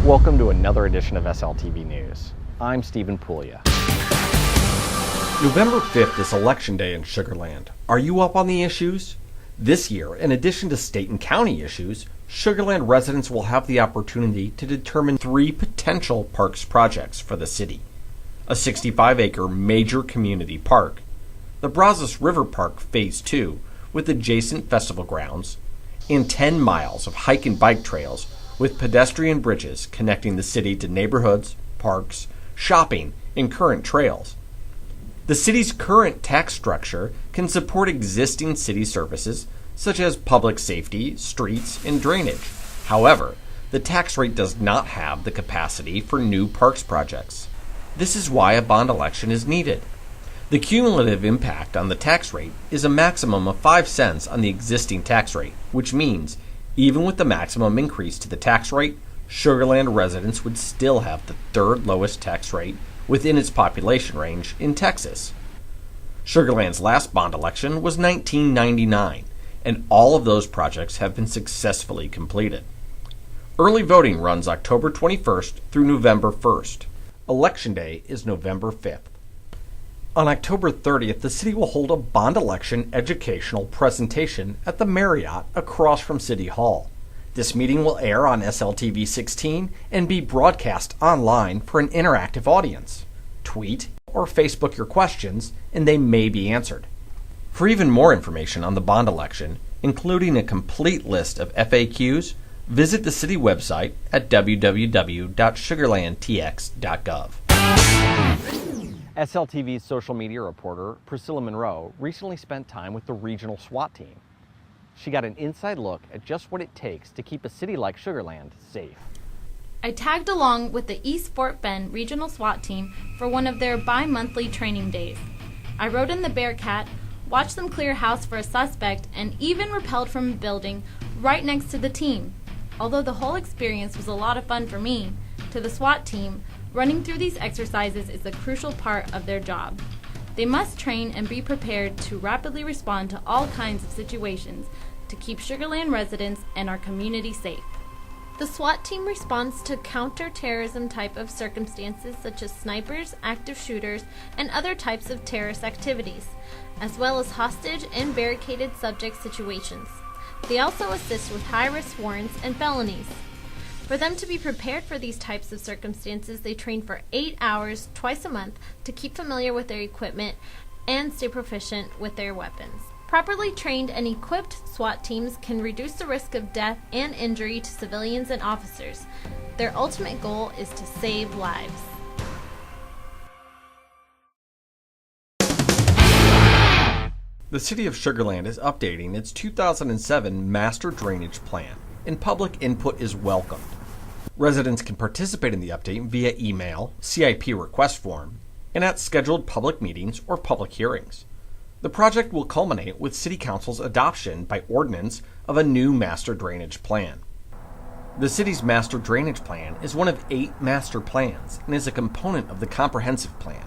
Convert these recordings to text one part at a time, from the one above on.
Welcome to another edition of SLTV News. I'm Stephen Puglia. November 5th is Election Day in Sugar Land. Are you up on the issues? This year, in addition to state and county issues, Sugar Land residents will have the opportunity to determine 3 potential parks projects for the city. A 65-acre major community park, the Brazos River Park Phase 2 with adjacent festival grounds, and 10 miles of hike and bike trails with pedestrian bridges connecting the city to neighborhoods, parks, shopping, and current trails. The city's current tax structure can support existing city services such as public safety, streets, and drainage. However, the tax rate does not have the capacity for new parks projects. This is why a bond election is needed. The cumulative impact on the tax rate is a maximum of 5 cents on the existing tax rate, which means even with the maximum increase to the tax rate, Sugar Land residents would still have the 3rd lowest tax rate within its population range in Texas. Sugar Land's last bond election was 1999, and all of those projects have been successfully completed. Early voting runs October 21st through November 1st. Election Day is November 5th. On October 30th, the city will hold a bond election educational presentation at the Marriott across from City Hall. This meeting will air on SLTV 16 and be broadcast online for an interactive audience. Tweet or Facebook your questions, and they may be answered. For even more information on the bond election, including a complete list of FAQs, visit the city website at www.sugarlandtx.gov. SLTV's social media reporter, Priscilla Monroe, recently spent time with the regional SWAT team. She got an inside look at just what it takes to keep a city like Sugar Land safe. I tagged along with the East Fort Bend Regional SWAT Team for one of their bi-monthly training days. I rode in the Bearcat, watched them clear a house for a suspect, and even rappelled from a building right next to the team. Although the whole experience was a lot of fun for me, to the SWAT team, running through these exercises is a crucial part of their job. They must train and be prepared to rapidly respond to all kinds of situations to keep Sugar Land residents and our community safe. The SWAT team responds to counter-terrorism type of circumstances such as snipers, active shooters, and other types of terrorist activities, as well as hostage and barricaded subject situations. They also assist with high-risk warrants and felonies. For them to be prepared for these types of circumstances, they train for 8 hours twice a month to keep familiar with their equipment and stay proficient with their weapons. Properly trained and equipped SWAT teams can reduce the risk of death and injury to civilians and officers. Their ultimate goal is to save lives. The City of Sugar Land is updating its 2007 Master Drainage Plan, and public input is welcomed. Residents can participate in the update via email, CIP request form, and at scheduled public meetings or public hearings. The project will culminate with City Council's adoption by ordinance of a new Master Drainage Plan. The city's Master Drainage Plan is one of 8 master plans and is a component of the Comprehensive Plan.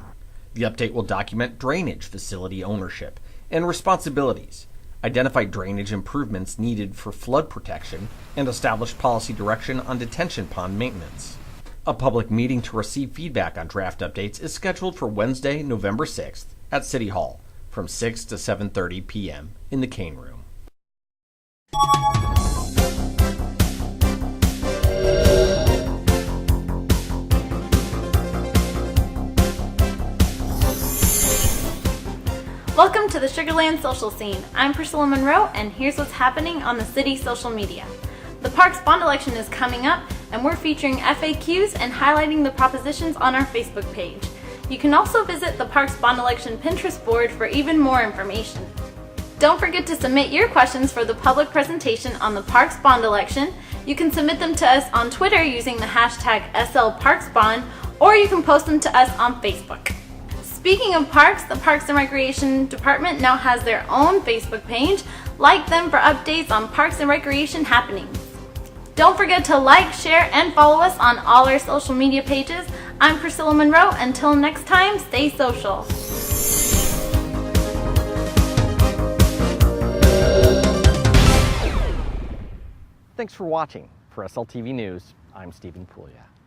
The update will document drainage facility ownership and responsibilities, identify drainage improvements needed for flood protection, and establish policy direction on detention pond maintenance. A public meeting to receive feedback on draft updates is scheduled for Wednesday, November 6th at City Hall from 6 to 7:30 p.m. in the Cane Room. Welcome to the Sugar Land social scene. I'm Priscilla Monroe, and here's what's happening on the city's social media. The park's bond election is coming up, and we're featuring FAQs and highlighting the propositions on our Facebook page. You can also visit the park's bond election Pinterest board for even more information. Don't forget to submit your questions for the public presentation on the park's bond election. You can submit them to us on Twitter using the hashtag SLParksBond, or you can post them to us on Facebook. Speaking of parks, the Parks and Recreation Department now has their own Facebook page. Like them for updates on parks and recreation happenings. Don't forget to like, share, and follow us on all our social media pages. I'm Priscilla Monroe. Until next time, stay social. Thanks for watching. For SLTV News, I'm Stephen Puglia.